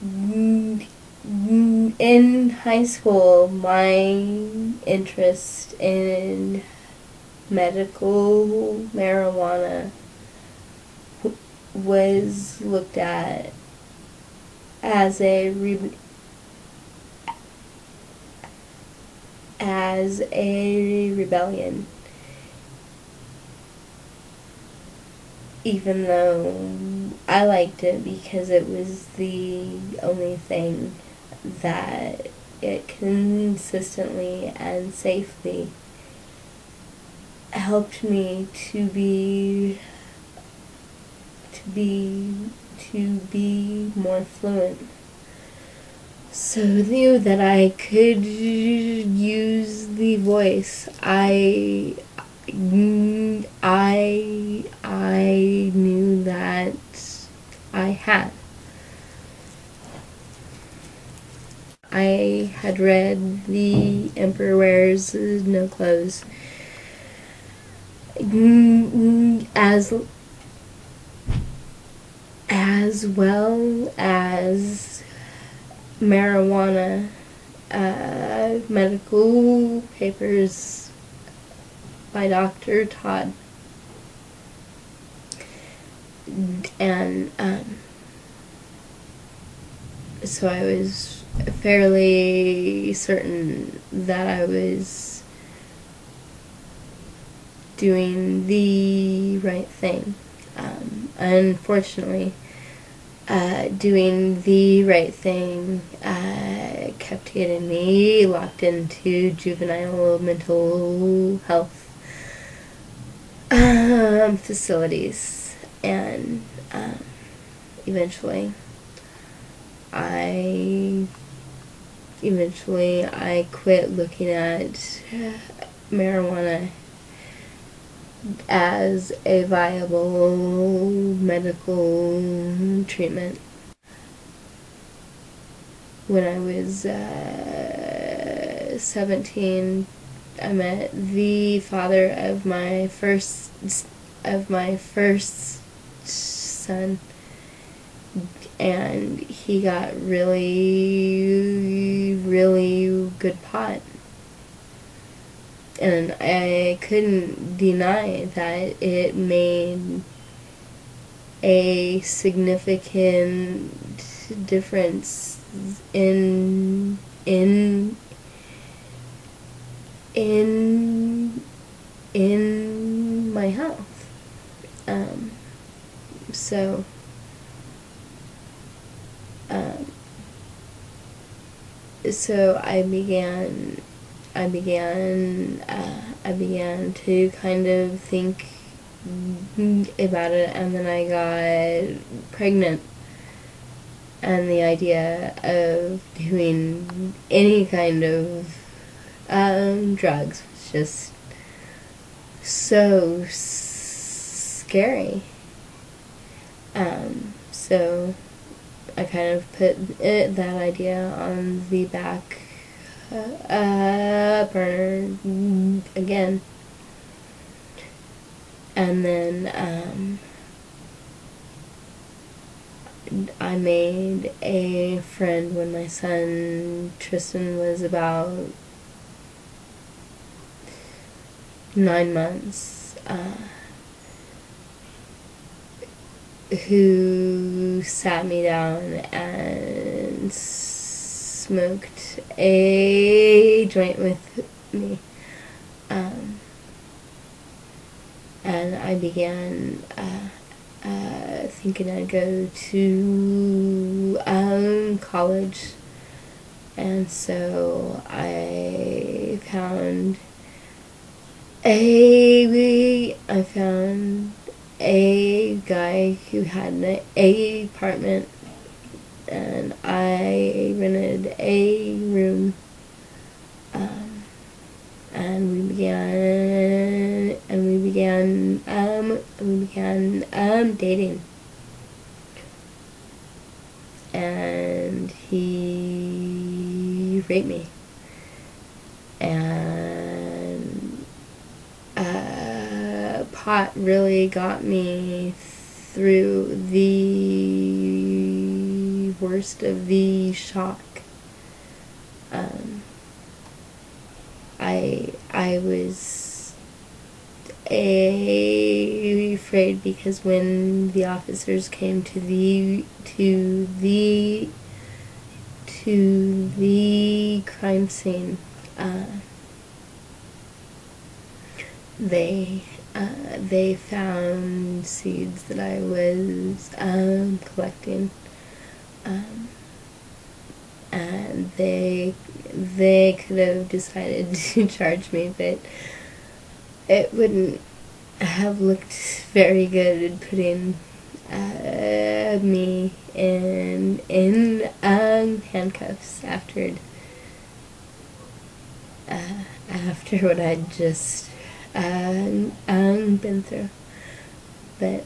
in high school, my interest in medical marijuana was looked at as a rebellion, even though I liked it because it was the only thing that it consistently and safely helped me to be more fluent. So knew that I could use the voice. I knew that I had. I had read The Emperor Wears No Clothes as well as marijuana medical papers by Dr. Todd. And so I was fairly certain that I was doing the right thing. Unfortunately, doing the right thing kept getting me locked into juvenile mental health facilities, and eventually I quit looking at marijuana as a viable medical treatment. When I was 17, I met the father of my first son, and he got really good pot. And I couldn't deny that it made a significant difference in my health. So I began to kind of think about it, and then I got pregnant, and the idea of doing any kind of drugs was just so scary. So I kind of put that idea on the back burner again. And then I made a friend when my son Tristan was about 9 months, who sat me down and smoked a joint with me. And I began thinking I'd go to college, and so I found a guy who had an apartment, and I rented a room, and we began dating, and he raped me, and pot really got me through the worst of the shock. I was afraid because when the officers came to the crime scene, they found seeds that I was collecting, and they could have decided to charge me, but it wouldn't have looked very good putting me in handcuffs after what I'd just been through. But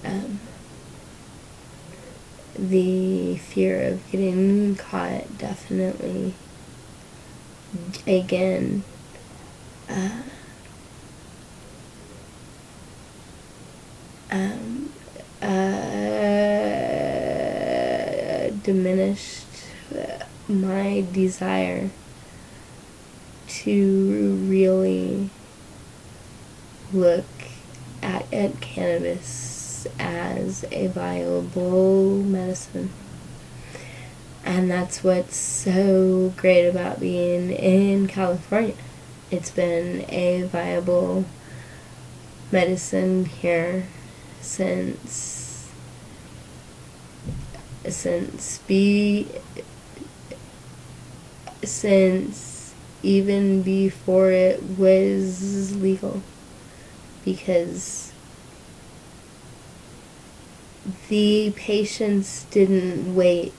the fear of getting caught definitely, again, diminished my desire to really look at cannabis as a viable medicine. And that's what's so great about being in California. It's been a viable medicine here since even before it was legal, because the patients didn't wait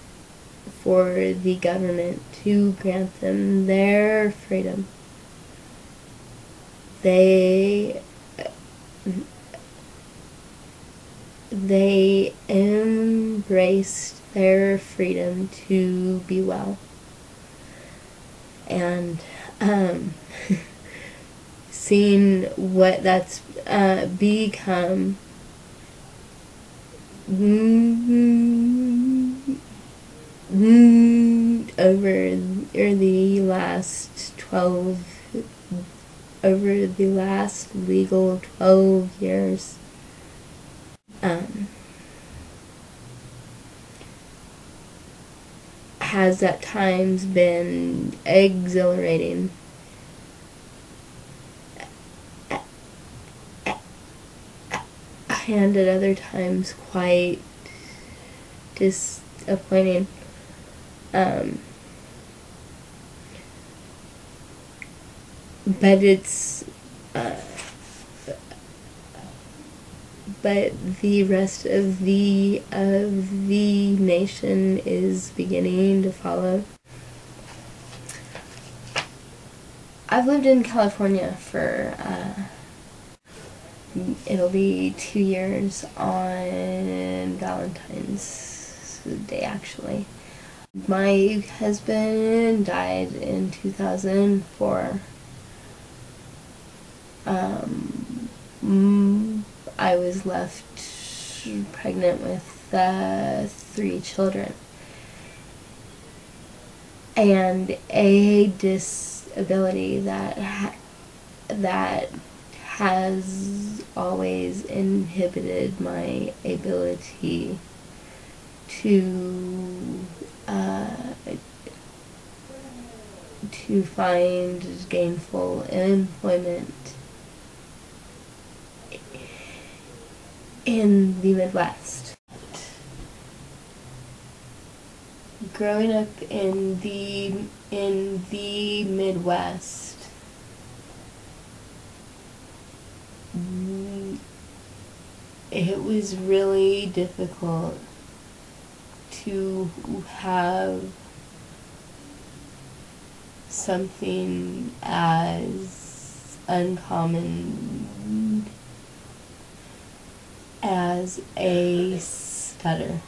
for the government to grant them their freedom. They embraced their freedom to be well. And seeing what that's become over the last legal 12 years, has at times been exhilarating, and at other times quite disappointing. But it's but the rest of the nation is beginning to follow. I've lived in California for it'll be 2 years on Valentine's Day, actually. My husband died in 2004. I was left pregnant with 3 children and a disability that has always inhibited my ability to find gainful employment in the Midwest. Growing up in the Midwest, it was really difficult to have something as uncommon as a stutter.